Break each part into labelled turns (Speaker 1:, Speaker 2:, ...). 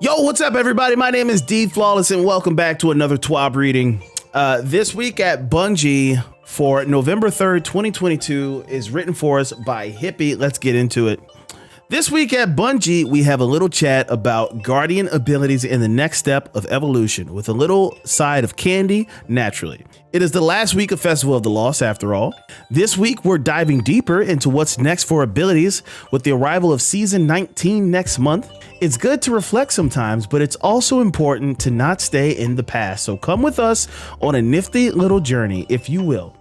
Speaker 1: Yo, what's up, everybody? My name is D Flawless, and welcome back to another TWAB reading. This week at Bungie for November 3rd, 2022 is written for us by Hippie. Let's get into it. This week at Bungie, we have a little chat about Guardian abilities in the next step of evolution with a little side of candy, naturally. It is the last week of Festival of the Lost, after all. This week, we're diving deeper into what's next for abilities with the arrival of Season 19 next month. It's good to reflect sometimes, but it's also important to not stay in the past. So come with us on a nifty little journey, if you will,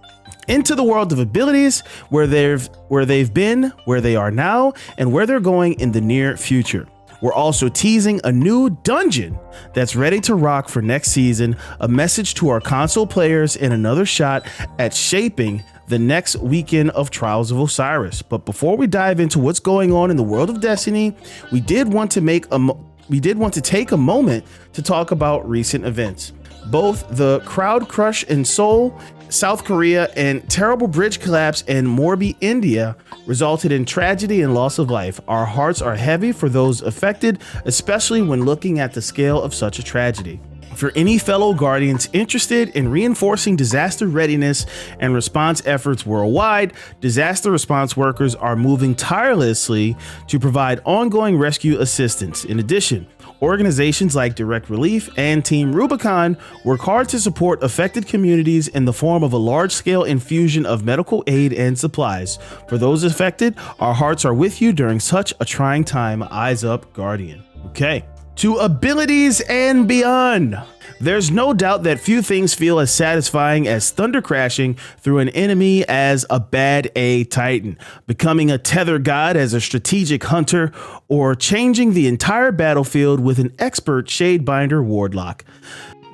Speaker 1: into the world of abilities, where they've been, where they are now, and where they're going in the near future. We're also teasing a new dungeon that's ready to rock for next season, a message to our console players, and another shot at shaping the next weekend of Trials of Osiris. But before we dive into what's going on in the world of Destiny, we did want to take a moment to talk about recent events. Both the crowd crush in Seoul, South Korea, and terrible bridge collapse in Morbi, India resulted in tragedy and loss of life. Our hearts are heavy for those affected, especially when looking at the scale of such a tragedy. For any fellow Guardians interested in reinforcing disaster readiness and response efforts worldwide, disaster response workers are moving tirelessly to provide ongoing rescue assistance. In addition, organizations like Direct Relief and Team Rubicon work hard to support affected communities in the form of a large-scale infusion of medical aid and supplies. For those affected, our hearts are with you during such a trying time. Eyes up, Guardian. Okay. To abilities and beyond. There's no doubt that few things feel as satisfying as thunder crashing through an enemy as a bad A Titan, becoming a tether god as a strategic hunter, or changing the entire battlefield with an expert Shadebinder Wardlock.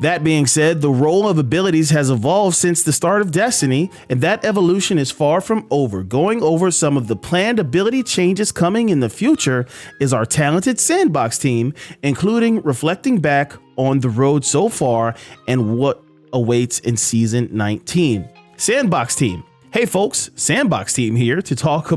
Speaker 1: That being said, the role of abilities has evolved since the start of Destiny, and that evolution is far from over. Going over some of the planned ability changes coming in the future is our talented Sandbox team, including reflecting back on the road so far and what awaits in Season 19. Sandbox team. Hey folks, Sandbox team here to talk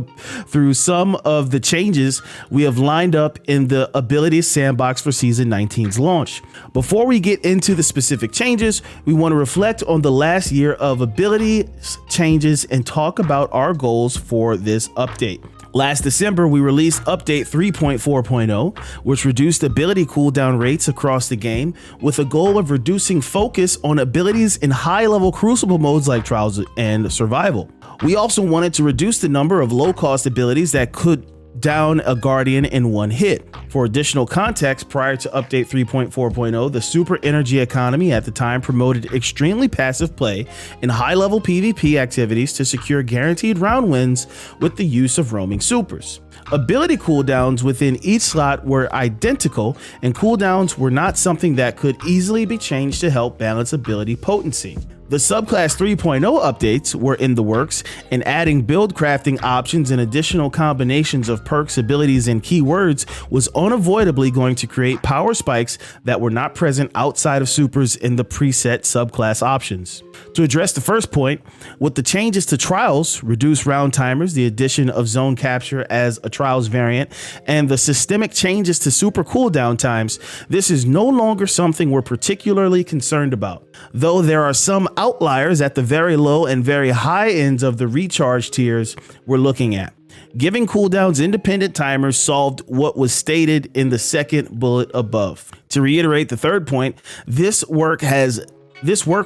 Speaker 1: through some of the changes we have lined up in the Abilities Sandbox for Season 19's launch. Before we get into the specific changes, we want to reflect on the last year of ability changes and talk about our goals for this update. Last December, we released Update 3.4.0, which reduced ability cooldown rates across the game with a goal of reducing focus on abilities in high-level Crucible modes like Trials and Survival. We also wanted to reduce the number of low-cost abilities that could down a Guardian in one hit. For additional context, prior to Update 3.4.0, the Super Energy Economy at the time promoted extremely passive play in high-level PvP activities to secure guaranteed round wins with the use of roaming supers. Ability cooldowns within each slot were identical, and cooldowns were not something that could easily be changed to help balance ability potency. The Subclass 3.0 updates were in the works, and adding build crafting options and additional combinations of perks, abilities, and keywords was unavoidably going to create power spikes that were not present outside of supers in the preset subclass options. To address the first point, with the changes to Trials, reduced round timers, the addition of zone capture as a Trials variant, and the systemic changes to super cooldown times, this is no longer something we're particularly concerned about. Though there are some outliers at the very low and very high ends of the recharge tiers we're looking at. Giving cooldowns independent timers solved what was stated in the second bullet above. To reiterate the third point, this work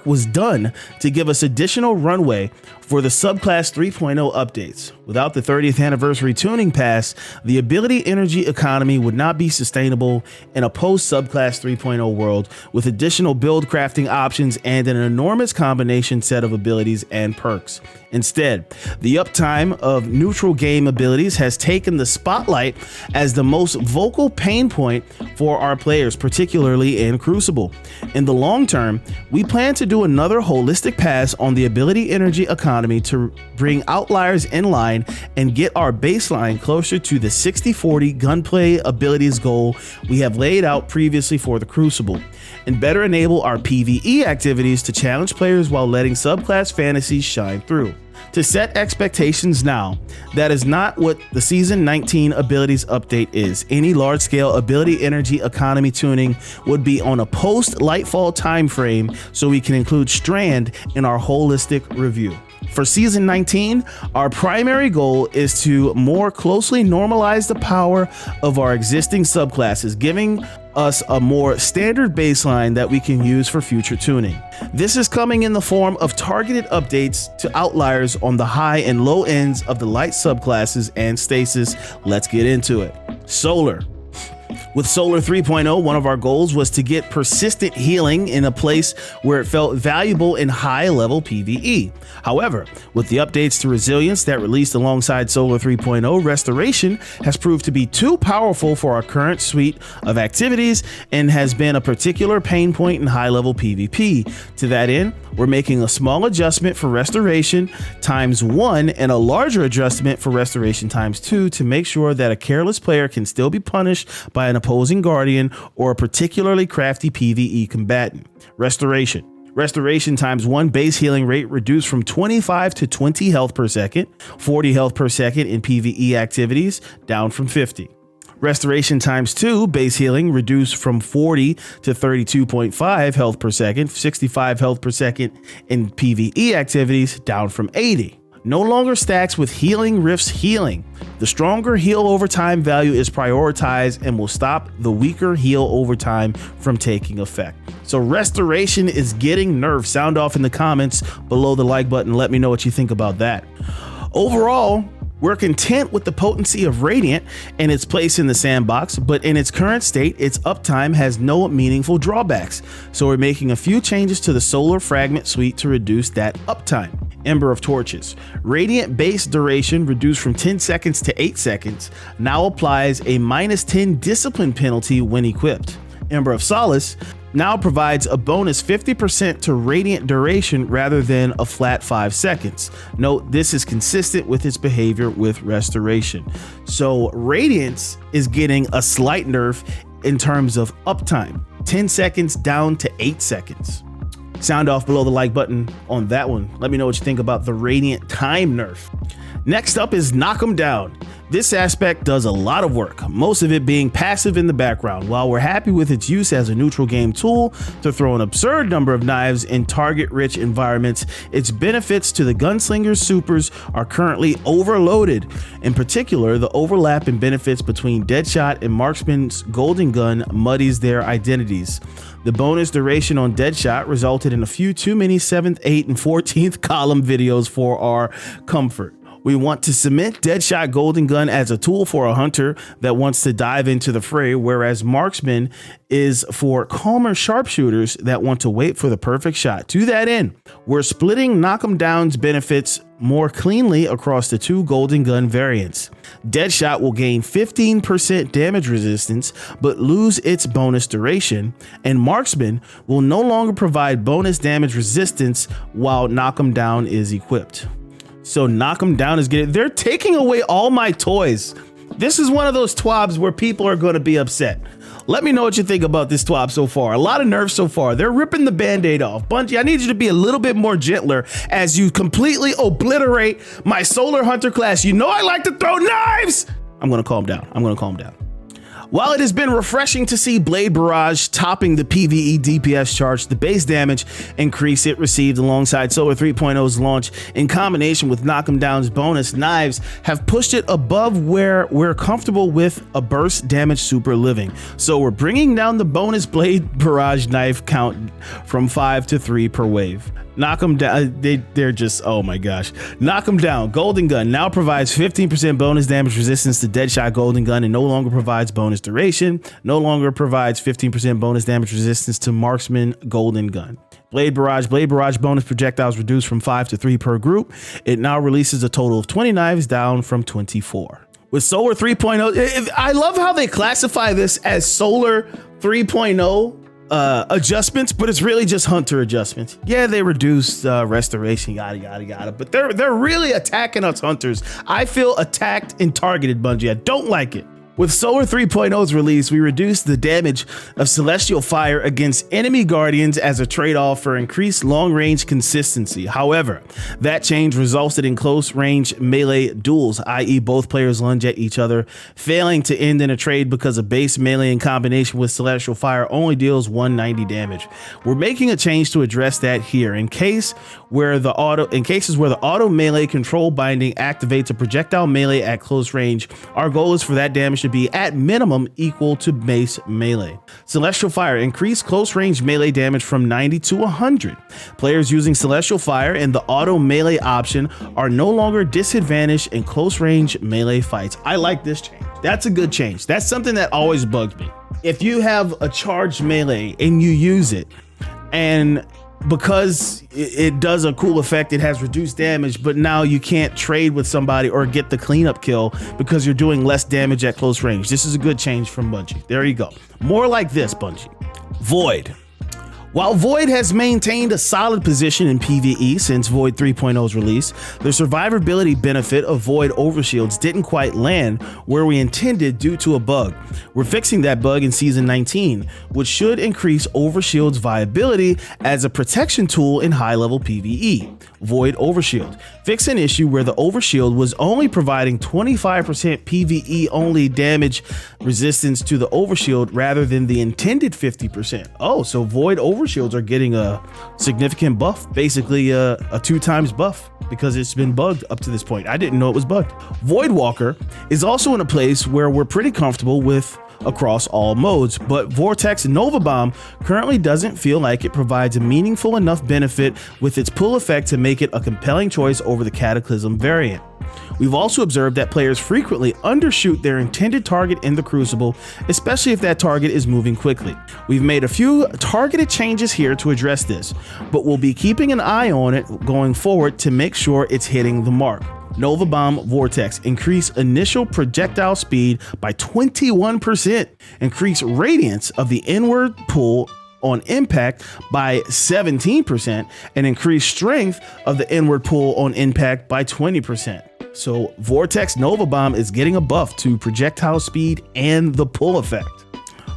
Speaker 1: was done to give us additional runway for the Subclass 3.0 updates. Without the 30th anniversary tuning pass, the ability energy economy would not be sustainable in a post-Subclass 3.0 world with additional build crafting options and an enormous combination set of abilities and perks. Instead, the uptime of neutral game abilities has taken the spotlight as the most vocal pain point for our players, particularly in Crucible. In the long term, we plan to do another holistic pass on the ability energy economy economy to bring outliers in line and get our baseline closer to the 60-40 gunplay abilities goal we have laid out previously for the Crucible, and better enable our PvE activities to challenge players while letting subclass fantasies shine through. To set expectations now, that is not what the Season 19 abilities update is. Any large-scale ability energy economy tuning would be on a post-Lightfall time frame, so we can include Strand in our holistic review. For Season 19, our primary goal is to more closely normalize the power of our existing subclasses, giving us a more standard baseline that we can use for future tuning. This is coming in the form of targeted updates to outliers on the high and low ends of the light subclasses and stasis. Let's get into it. Solar. With Solar 3.0, one of our goals was to get persistent healing in a place where it felt valuable in high-level PvE. However, with the updates to Resilience that released alongside Solar 3.0, Restoration has proved to be too powerful for our current suite of activities and has been a particular pain point in high-level PvP. To that end, we're making a small adjustment for Restoration ×1 and a larger adjustment for Restoration ×2 to make sure that a careless player can still be punished by an opposing guardian or a particularly crafty PvE combatant. Restoration ×1 base healing rate reduced from 25 to 20 health per second, 40 health per second in PvE activities, down from 50. Restoration ×2 base healing reduced from 40 to 32.5 health per second, 65 health per second in PvE activities, down from 80. No longer stacks with healing rifts healing. The stronger heal over time value is prioritized and will stop the weaker heal over time from taking effect. So Restoration is getting nerfed. Sound off in the comments below the like button. Let me know what you think about that. Overall, we're content with the potency of Radiant and its place in the sandbox, but in its current state, its uptime has no meaningful drawbacks. So we're making a few changes to the Solar Fragment suite to reduce that uptime. Ember of Torches. Radiant base duration reduced from 10 seconds to 8 seconds, now applies a -10 discipline penalty when equipped. Ember of Solace now provides a bonus 50% to radiant duration rather than a flat 5 seconds. Note, this is consistent with its behavior with Restoration. So Radiance is getting a slight nerf in terms of uptime, 10 seconds down to 8 seconds. Sound off below the like button on that one. Let me know what you think about the Radiant time nerf. Next up is Knock 'em Down. This aspect does a lot of work, most of it being passive in the background. While we're happy with its use as a neutral game tool to throw an absurd number of knives in target-rich environments, its benefits to the Gunslinger's supers are currently overloaded. In particular, the overlap in benefits between Deadshot and Marksman's Golden Gun muddies their identities. The bonus duration on Deadshot resulted in a few too many 7th, 8th, and 14th column videos for our comfort. We want to cement Deadshot Golden Gun as a tool for a hunter that wants to dive into the fray, whereas Marksman is for calmer sharpshooters that want to wait for the perfect shot. To that end, we're splitting Knock 'em Down's benefits more cleanly across the two Golden Gun variants. Deadshot will gain 15% damage resistance but lose its bonus duration, and Marksman will no longer provide bonus damage resistance while Knock 'em Down is equipped. So Knock 'em Down is they're taking away all my toys. This is one of those TWABs where people are going to be upset. Let me know what you think about this TWAB so far. A lot of nerfs so far. They're ripping the band-aid off. Bungie, I need you to be a little bit more gentler as you completely obliterate my Solar Hunter class. You know I like to throw knives. I'm going to calm down. While it has been refreshing to see Blade Barrage topping the PvE DPS chart, the base damage increase it received alongside Solar 3.0's launch in combination with Knock 'em Down's bonus knives have pushed it above where we're comfortable with a burst damage super living. So we're bringing down the bonus Blade Barrage knife count from 5 to 3 per wave. Knock 'em Down, they're just, oh my gosh. Knock 'em Down, Golden Gun now provides 15% bonus damage resistance to Deadshot Golden Gun and no longer provides bonus duration, no longer provides 15% bonus damage resistance to Marksman Golden Gun. Blade Barrage bonus projectiles reduced from 5 to 3 per group. It now releases a total of 20 knives down from 24. With Solar 3.0, I love how they classify this as Solar 3.0 adjustments, but it's really just hunter adjustments. Yeah, they reduced restoration, yada yada yada, but they're really attacking us hunters. I feel attacked and targeted, Bungie. I don't like it. With Solar 3.0's release, we reduced the damage of Celestial Fire against enemy guardians as a trade-off for increased long-range consistency. However, that change resulted in close-range melee duels, i.e. both players lunge at each other, failing to end in a trade because a base melee in combination with Celestial Fire only deals 190 damage. We're making a change to address that here. In cases where the auto melee control binding activates a projectile melee at close range, our goal is for that damage to be at minimum equal to base melee. Celestial Fire increased close range melee damage from 90 to 100. Players using Celestial Fire and the auto melee option are no longer disadvantaged in close range melee fights. I like this change. That's a good change. That's something that always bugs me. If you have a charged melee and you use it, and because it does a cool effect, it has reduced damage, but now you can't trade with somebody or get the cleanup kill because you're doing less damage at close range. This is a good change from Bungie. There you go. More like this, Bungie. Void. While Void has maintained a solid position in PvE since Void 3.0's release, the survivability benefit of Void overshields didn't quite land where we intended due to a bug. We're fixing that bug in Season 19, which should increase overshield's viability as a protection tool in high-level PvE. Void Overshield. Fix an issue where the overshield was only providing 25% PvE only damage resistance to the overshield rather than the intended 50%. Oh, so Void Overshields are getting a significant buff, basically a 2 times buff, because it's been bugged up to this point. I didn't know it was bugged. Void Walker is also in a place where we're pretty comfortable with across all modes, but Vortex Nova Bomb currently doesn't feel like it provides a meaningful enough benefit with its pull effect to make it a compelling choice over the Cataclysm variant. We've also observed that players frequently undershoot their intended target in the Crucible, especially if that target is moving quickly. We've made a few targeted changes here to address this, but we'll be keeping an eye on it going forward to make sure it's hitting the mark. Nova Bomb Vortex. Increase initial projectile speed by 21%. Increase radiance of the inward pull on impact by 17%, and increase strength of the inward pull on impact by 20%. So Vortex Nova Bomb is getting a buff to projectile speed and the pull effect.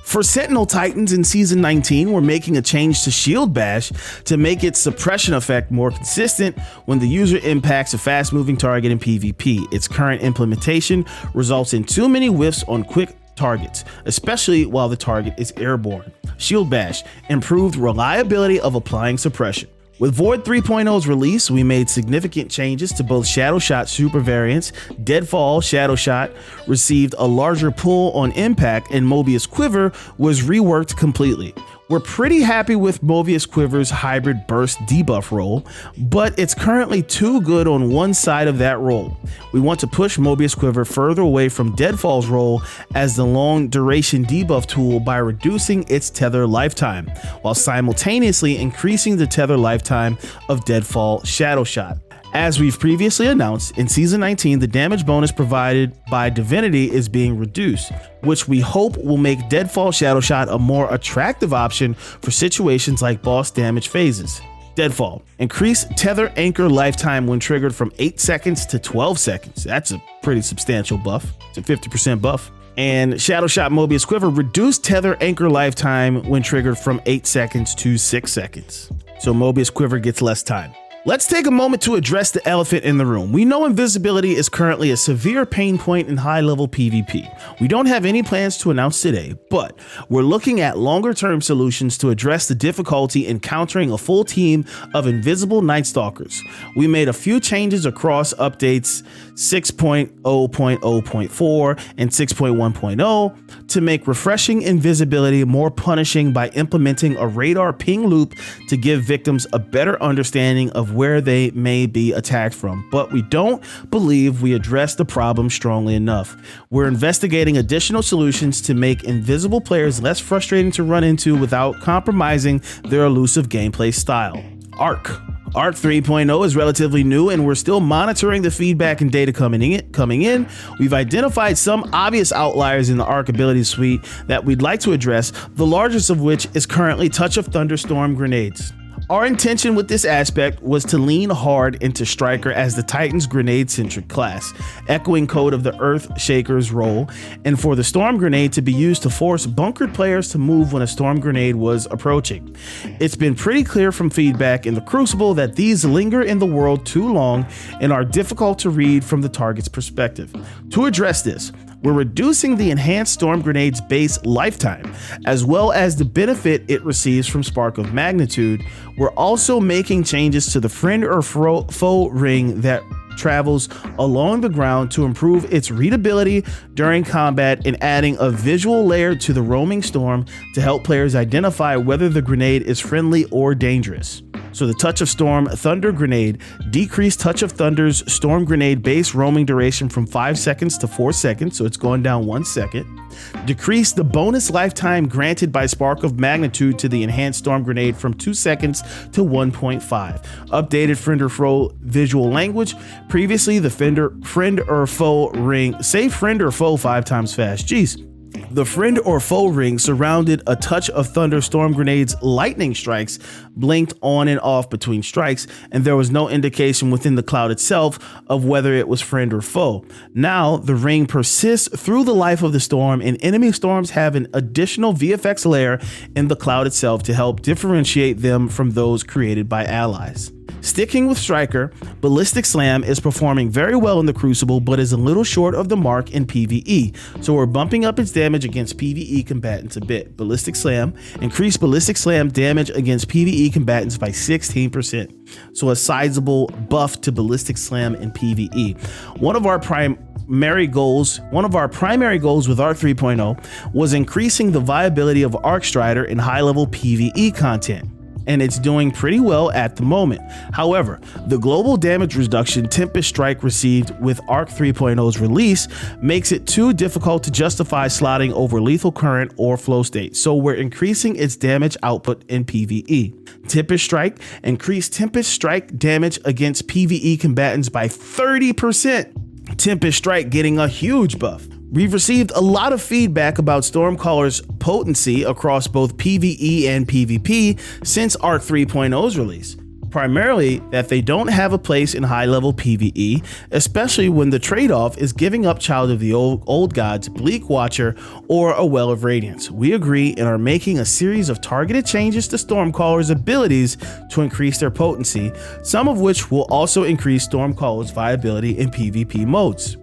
Speaker 1: For Sentinel Titans in Season 19, we're making a change to Shield Bash to make its suppression effect more consistent when the user impacts a fast-moving target in PvP. Its current implementation results in too many whiffs on quick targets, especially while the target is airborne. Shield Bash, improved reliability of applying suppression. With Void 3.0's release, we made significant changes to both Shadow Shot super variants. Deadfall Shadow Shot received a larger pull on impact, and Mobius Quiver was reworked completely. We're pretty happy with Mobius Quiver's hybrid burst debuff roll, but it's currently too good on one side of that roll. We want to push Mobius Quiver further away from Deadfall's role as the long duration debuff tool by reducing its tether lifetime, while simultaneously increasing the tether lifetime of Deadfall Shadow Shot. As we've previously announced, in Season 19, the damage bonus provided by Divinity is being reduced, which we hope will make Deadfall Shadow Shot a more attractive option for situations like boss damage phases. Deadfall. Increase tether anchor lifetime when triggered from 8 seconds to 12 seconds. That's a pretty substantial buff. It's a 50% buff. And Shadow Shot Mobius Quiver. Reduce tether anchor lifetime when triggered from 8 seconds to 6 seconds. So Mobius Quiver gets less time. Let's take a moment to address the elephant in the room. We know invisibility is currently a severe pain point in high-level PvP. We don't have any plans to announce today, but we're looking at longer-term solutions to address the difficulty in encountering a full team of invisible Night Stalkers. We made a few changes across updates 6.0.0.4 and 6.1.0 to make refreshing invisibility more punishing by implementing a radar ping loop to give victims a better understanding of where they may be attacked from, but we don't believe we addressed the problem strongly enough. We're investigating additional solutions to make invisible players less frustrating to run into without compromising their elusive gameplay style. Arc. Arc 3.0 is relatively new and we're still monitoring the feedback and data coming in. We've identified some obvious outliers in the Arc ability suite that we'd like to address, the largest of which is currently Touch of Thunderstorm grenades. Our intention with this aspect was to lean hard into Striker as the Titan's grenade-centric class, echoing code of the Earthshaker's role, and for the Storm Grenade to be used to force bunkered players to move when a Storm Grenade was approaching. It's been pretty clear from feedback in the Crucible that these linger in the world too long and are difficult to read from the target's perspective. To address this, we're reducing the enhanced Storm Grenade's base lifetime, as well as the benefit it receives from Spark of Magnitude. We're also making changes to the friend or foe ring that travels along the ground to improve its readability during combat and adding a visual layer to the roaming storm to help players identify whether the grenade is friendly or dangerous. So the Touch of Storm Thunder Grenade decreased Touch of Thunder's Storm Grenade base roaming duration from 5 seconds to 4 seconds, so it's going down 1 second. Decreased the bonus lifetime granted by Spark of Magnitude to the enhanced Storm Grenade from 2 seconds to 1.5. Updated friend or foe visual language. Previously, the friend or foe ring, say friend or foe 5 times fast. Jeez. The friend or foe ring surrounded a Touch of Thunder Storm Grenade's lightning strikes, blinked on and off between strikes, and there was no indication within the cloud itself of whether it was friend or foe. Now, the ring persists through the life of the storm, and enemy storms have an additional VFX layer in the cloud itself to help differentiate them from those created by allies. Sticking with Striker, Ballistic Slam is performing very well in the Crucible, but is a little short of the mark in PvE, so we're bumping up its damage against PvE combatants a bit. Ballistic Slam increased Ballistic Slam damage against PvE combatants by 16%, so a sizable buff to Ballistic Slam in PvE. One of our primary goals with Arc 3.0 was increasing the viability of Arc Strider in high-level PvE content, and it's doing pretty well at the moment. However, the global damage reduction Tempest Strike received with Arc 3.0's release makes it too difficult to justify slotting over Lethal Current or Flow State, so we're increasing its damage output in PvE. Tempest Strike increased Tempest Strike damage against PvE combatants by 30%. Tempest Strike getting a huge buff. We've received a lot of feedback about Stormcaller's potency across both PvE and PvP since Arc 3.0's release. Primarily that they don't have a place in high-level PvE, especially when the trade-off is giving up Child of the Old Gods, Bleak Watcher, or a Well of Radiance. We agree and are making a series of targeted changes to Stormcaller's abilities to increase their potency, some of which will also increase Stormcaller's viability in PvP modes.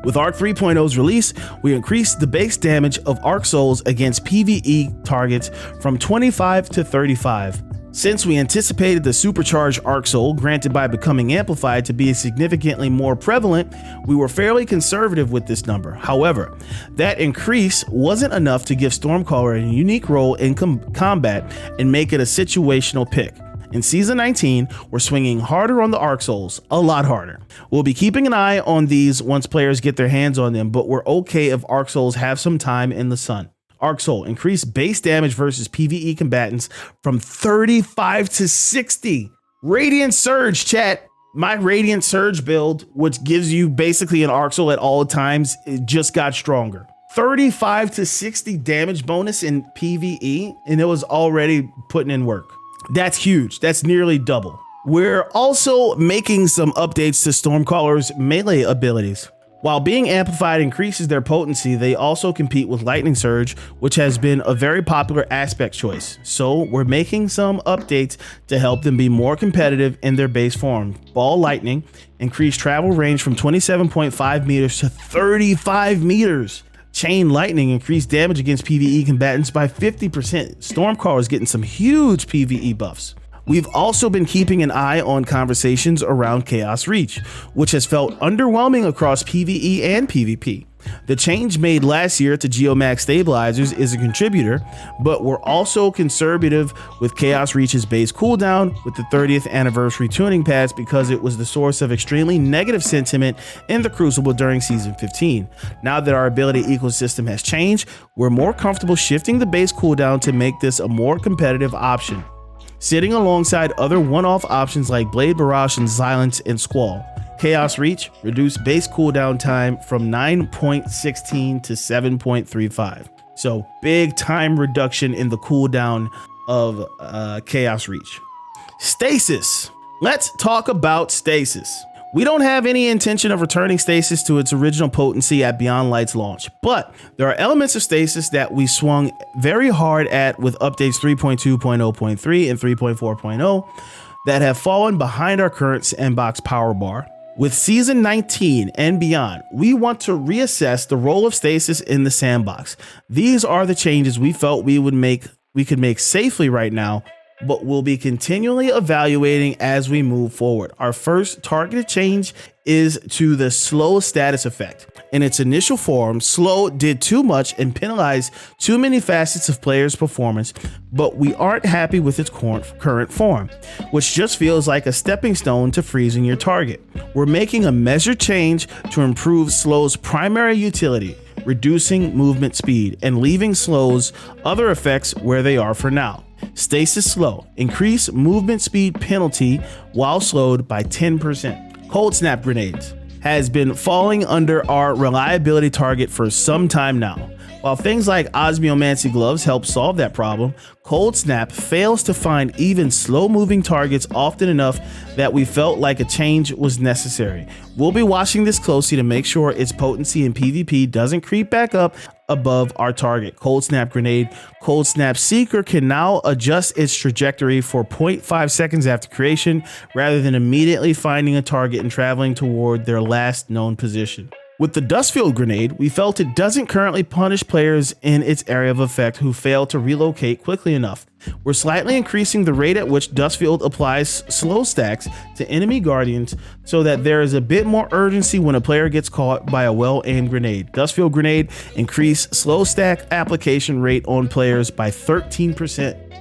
Speaker 1: With Arc 3.0's release, we increased the base damage of Arc Souls against PvE targets from 25 to 35. Since we anticipated the supercharged Arc Soul granted by becoming amplified to be significantly more prevalent, we were fairly conservative with this number. However, that increase wasn't enough to give Stormcaller a unique role in combat and make it a situational pick. In Season 19, we're swinging harder on the Arc Souls, a lot harder. We'll be keeping an eye on these once players get their hands on them, but we're okay if Arc Souls have some time in the sun. Arc Soul increased base damage versus PvE combatants from 35 to 60. Radiant Surge, chat. My Radiant Surge build, which gives you basically an Arc Soul at all times, it just got stronger. 35 to 60 damage bonus in PvE, and it was already putting in work. That's huge. That's nearly double. We're also making some updates to Stormcaller's melee abilities. While being amplified increases their potency, they also compete with Lightning Surge, which has been a very popular aspect choice. So we're making some updates to help them be more competitive in their base form. Ball Lightning increased travel range from 27.5 meters to 35 meters. Chain Lightning increased damage against PvE combatants by 50%. Stormcaller is getting some huge PvE buffs. We've also been keeping an eye on conversations around Chaos Reach, which has felt underwhelming across PvE and PvP. The change made last year to Geomax stabilizers is a contributor, but we're also conservative with Chaos Reach's base cooldown with the 30th anniversary tuning patch because it was the source of extremely negative sentiment in the Crucible during Season 15. Now that our ability ecosystem has changed, we're more comfortable shifting the base cooldown to make this a more competitive option. sitting alongside other one-off options like Blade Barrage and Silence and Squall. Chaos Reach reduced base cooldown time from 9.16 to 7.35. So big time reduction in the cooldown of Chaos Reach. Stasis. Let's talk about Stasis. We don't have any intention of returning Stasis to its original potency at Beyond Light's launch, but there are elements of Stasis that we swung very hard at with updates 3.2.0.3 and 3.4.0 that have fallen behind our current sandbox power bar. With Season 19 and beyond, we want to reassess the role of Stasis in the sandbox. These are the changes we felt we could make safely right now, but we'll be continually evaluating as we move forward. Our first targeted change is to the slow status effect. In its initial form, slow did too much and penalized too many facets of players' performance, but we aren't happy with its current form, which just feels like a stepping stone to freezing your target. We're making a measured change to improve slow's primary utility, reducing movement speed and leaving slow's other effects where they are for now. Stasis slow, increase movement speed penalty while slowed by 10%. Cold Snap grenades has been falling under our reliability target for some time now. While things like Osmiomancy gloves help solve that problem, Cold Snap fails to find even slow-moving targets often enough that we felt like a change was necessary. We'll be watching this closely to make sure its potency in PvP doesn't creep back up above our target. Cold Snap Grenade. Cold Snap Seeker can now adjust its trajectory for 0.5 seconds after creation, rather than immediately finding a target and traveling toward their last known position. With the Dustfield Grenade, we felt it doesn't currently punish players in its area of effect who fail to relocate quickly enough. We're slightly increasing the rate at which Dustfield applies slow stacks to enemy guardians so that there is a bit more urgency when a player gets caught by a well-aimed grenade. Dustfield Grenade increase slow stack application rate on players by 13%.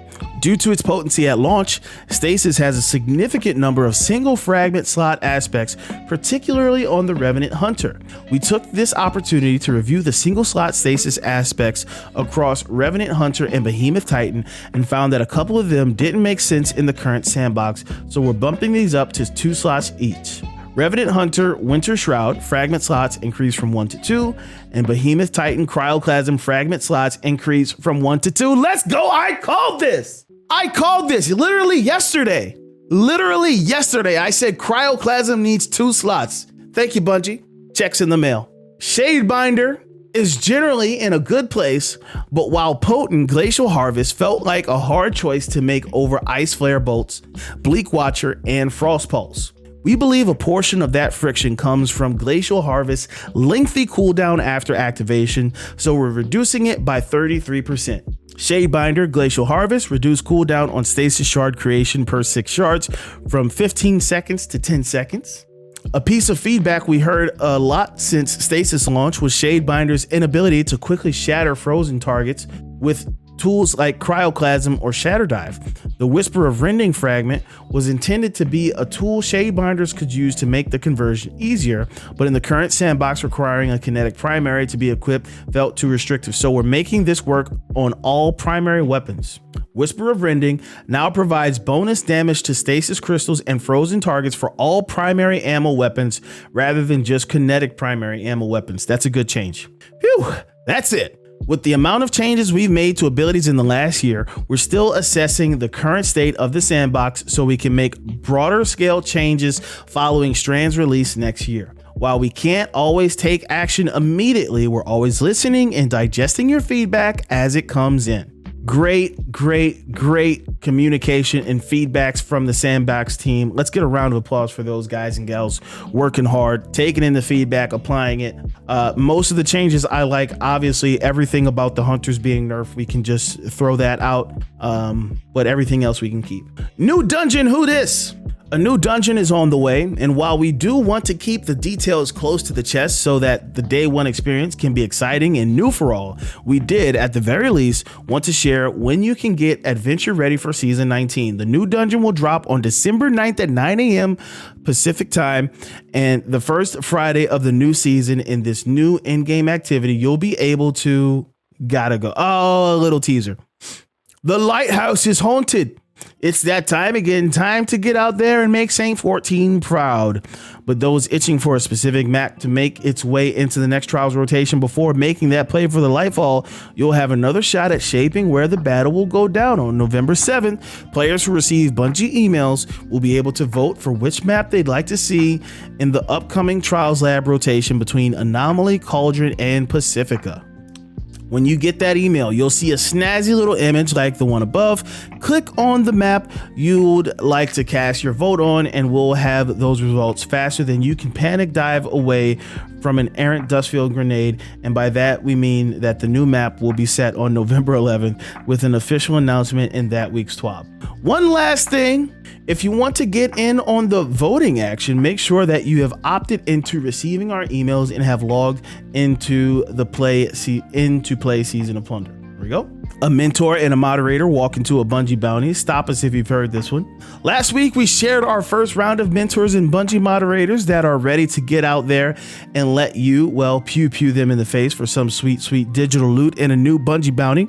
Speaker 1: Due to its potency at launch, Stasis has a significant number of single fragment slot aspects, particularly on the Revenant Hunter. We took this opportunity to review the single slot Stasis aspects across Revenant Hunter and Behemoth Titan and found that a couple of them didn't make sense in the current sandbox, so we're bumping these up to 2 slots each. Revenant Hunter Winter Shroud fragment slots increase from 1 to 2, and Behemoth Titan Cryoclasm fragment slots increase from 1 to 2. Let's go! I called this literally yesterday. I said Cryoclasm needs 2 slots. Thank you, Bungie. Checks in the mail. Shadebinder is generally in a good place, but while potent, Glacial Harvest felt like a hard choice to make over Ice Flare Bolts, Bleak Watcher, and Frost Pulse. We believe a portion of that friction comes from Glacial Harvest's lengthy cooldown after activation, so we're reducing it by 33%. Shadebinder Glacial Harvest reduced cooldown on Stasis Shard creation per 6 shards from 15 seconds to 10 seconds. A piece of feedback we heard a lot since Stasis launch was Shadebinder's inability to quickly shatter frozen targets with tools like Cryoclasm or Shatter Dive. The Whisper of Rending Fragment was intended to be a tool Shadebinders could use to make the conversion easier, but in the current sandbox requiring a kinetic primary to be equipped felt too restrictive, so we're making this work on all primary weapons. Whisper of Rending now provides bonus damage to stasis crystals and frozen targets for all primary ammo weapons rather than just kinetic primary ammo weapons. That's a good change. Phew, that's it. With the amount of changes we've made to abilities in the last year, we're still assessing the current state of the sandbox so we can make broader scale changes following Strand's release next year. While we can't always take action immediately, we're always listening and digesting your feedback as it comes in. Great communication and feedbacks from the Sandbox team. Let's get a round of applause for those guys and gals working hard, taking in the feedback, applying it. Most of the changes I like. Obviously, everything about the hunters being nerfed, we can just throw that out. But everything else we can keep. New dungeon, who dis? A new dungeon is on the way, and while we do want to keep the details close to the chest so that the day one experience can be exciting and new for all, we did, at the very least, want to share when you can get adventure ready for Season 19. The new dungeon will drop on December 9th at 9 a.m. Pacific time, and the first Friday of the new season. In this new in-game activity, you'll be able to... a little teaser. The lighthouse is haunted. It's that time again, time to get out there and make Saint 14 proud. But those itching for a specific map to make its way into the next Trials rotation before making that play for the Lightfall, you'll have another shot at shaping where the battle will go down on November 7th. Players who receive Bungie emails will be able to vote for which map they'd like to see in the upcoming Trials Lab rotation between Anomaly, Cauldron, and Pacifica. When you get that email, you'll see a snazzy little image like the one above. Click on the map you'd like to cast your vote on, and we'll have those results faster than you can panic dive away from an errant dustfield grenade. And by that, we mean that the new map will be set on November 11th with an official announcement in that week's TWAB. One last thing. If you want to get in on the voting action, make sure that you have opted into receiving our emails and have logged into the play season of Plunder. Here we go. A mentor and a moderator walk into a Bungie bounty. Stop us if you've heard this one. Last week, we shared our first round of mentors and Bungie moderators that are ready to get out there and let you, well, pew them in the face for some sweet digital loot and a new Bungie bounty.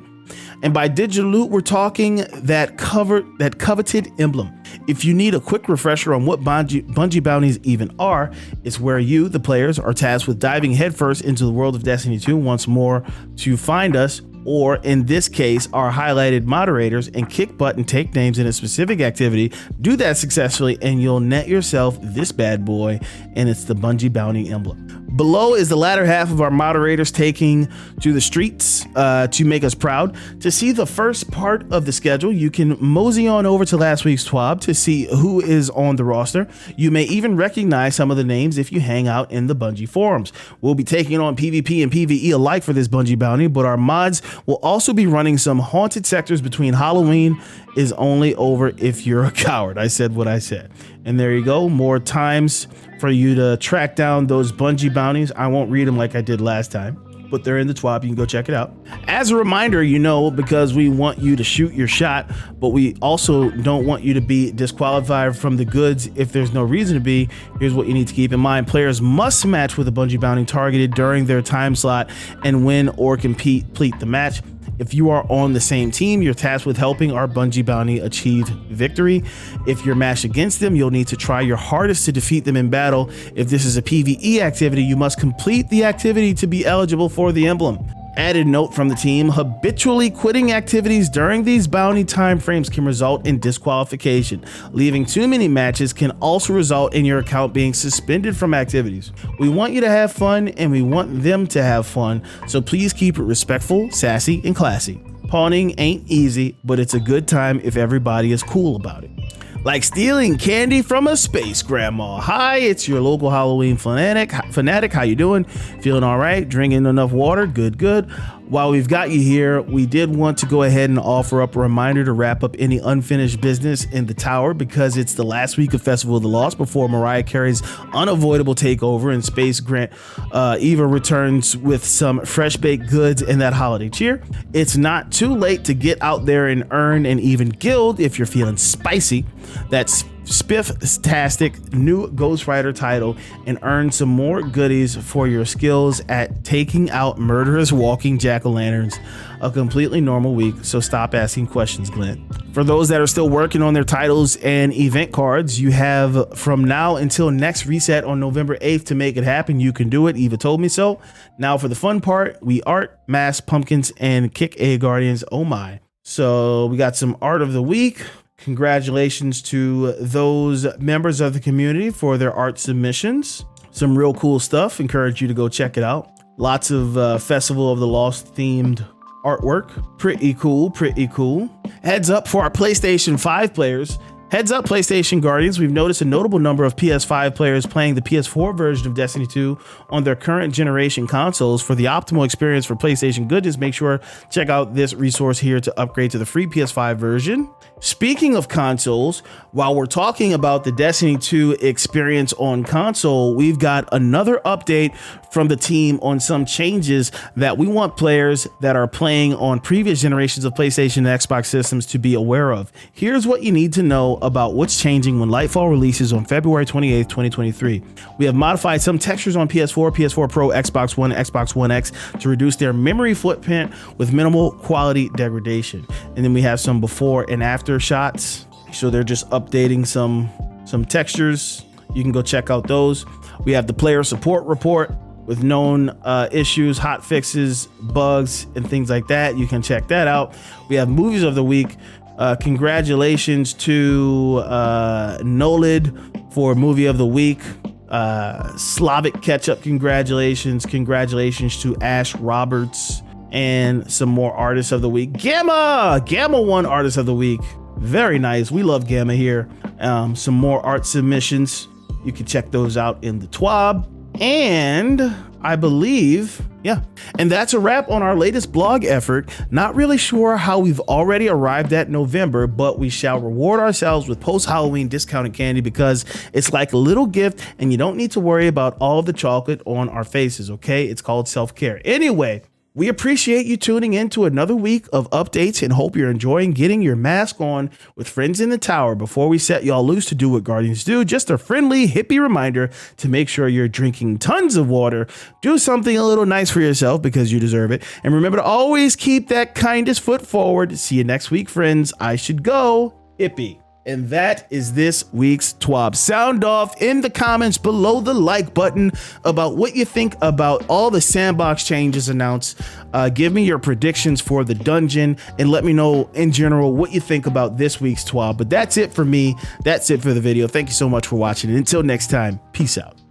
Speaker 1: And by digital loot, we're talking that coveted emblem. If you need a quick refresher on what Bungie bounties even are, it's where you, the players, are tasked with diving headfirst into the world of Destiny 2 once more to find us, or in this case, our highlighted moderators, and kick butt and take names in a specific activity. Do that successfully and you'll net yourself this bad boy, and it's the Bungie bounty emblem. Below is the latter half of our moderators taking to the streets to make us proud. To see the first part of the schedule, you can mosey on over to last week's TWAB to see who is on the roster. You may even recognize some of the names if you hang out in the Bungie forums. We'll be taking on PvP and PvE alike for this Bungie bounty, but our mods will also be running some haunted sectors between Halloween is only over if you're a coward. I said what I said. And there you go. More times for you to track down those Bungie bounties. I won't read them like I did last time, but they're in the TWAB. You can go check it out. As a reminder, because we want you to shoot your shot, but we also don't want you to be disqualified from the goods if there's no reason to be. Here's what you need to keep in mind. Players must match with a Bungie bounty targeted during their time slot and win or complete the match. If you are on the same team, you're tasked with helping our Bungie bounty achieve victory. If you're matched against them, you'll need to try your hardest to defeat them in battle. If this is a PvE activity, you must complete the activity to be eligible for the emblem. Added note from the team: habitually quitting activities during these bounty timeframes can result in disqualification. Leaving too many matches can also result in your account being suspended from activities. We want you to have fun and we want them to have fun, so please keep it respectful, sassy, and classy. Pawning ain't easy, but it's a good time if everybody is cool about it. Like stealing candy from a space grandma. Hi, it's your local Halloween fanatic. How you doing? Feeling all right? Drinking enough water? Good. While we've got you here, we did want to go ahead and offer up a reminder to wrap up any unfinished business in the tower, because it's the last week of Festival of the Lost before Mariah Carey's unavoidable takeover, and Space Grant Eva returns with some fresh baked goods and that holiday cheer. It's not too late to get out there and earn an even guild if you're feeling spicy. That's spiff-tastic new Ghost Rider title and earn some more goodies for your skills at taking out murderous walking jack-o'-lanterns. A completely normal week, so stop asking questions, Glenn. For those that are still working on their titles and event cards, you have from now until next reset on November 8th to make it happen. You can do it. Eva told me so. Now for the fun part, we art, mask, pumpkins, and kick A Guardians. Oh my. So we got some art of the week. Congratulations to those members of the community for their art submissions. Some real cool stuff. Encourage you to go check it out. Lots of Festival of the Lost themed artwork. Pretty cool. Heads up for our PlayStation 5 players. Heads up, PlayStation Guardians. We've noticed a notable number of PS5 players playing the PS4 version of Destiny 2 on their current generation consoles. For the optimal experience for PlayStation goodness, make sure to check out this resource here to upgrade to the free PS5 version. Speaking of consoles, while we're talking about the Destiny 2 experience on console, we've got another update from the team on some changes that we want players that are playing on previous generations of PlayStation and Xbox systems to be aware of. Here's what you need to know about what's changing when Lightfall releases on February 28th, 2023. We have modified some textures on PS4, PS4 Pro, Xbox One, Xbox One X to reduce their memory footprint with minimal quality degradation. And then we have some before and after shots. So they're just updating some textures. You can go check out those. We have the player support report with known issues, hot fixes, bugs, and things like that. You can check that out. We have movies of the week. Congratulations to Nolid for movie of the week. Slavic Ketchup, congratulations. Congratulations to Ash Roberts, and some more artists of the week. Gamma won artist of the week. Very nice. We love Gamma here. Some more art submissions. You can check those out in the TWAB. And I believe, yeah, and that's a wrap on our latest blog effort. Not really sure how we've already arrived at November, but we shall reward ourselves with post-Halloween discounted candy because it's like a little gift and you don't need to worry about all the chocolate on our faces, okay? It's called self-care. Anyway, we appreciate you tuning in to another week of updates and hope you're enjoying getting your mask on with friends in the tower. Before we set y'all loose to do what Guardians do, just a friendly hippie reminder to make sure you're drinking tons of water. Do something a little nice for yourself because you deserve it. And remember to always keep that kindest foot forward. See you next week, friends. I should go hippie. And that is this week's TWAB. Sound off in the comments below the like button about what you think about all the sandbox changes announced. Give me your predictions for the dungeon and let me know in general what you think about this week's TWAB. But that's it for me. That's it for the video. Thank you so much for watching. And until next time, peace out.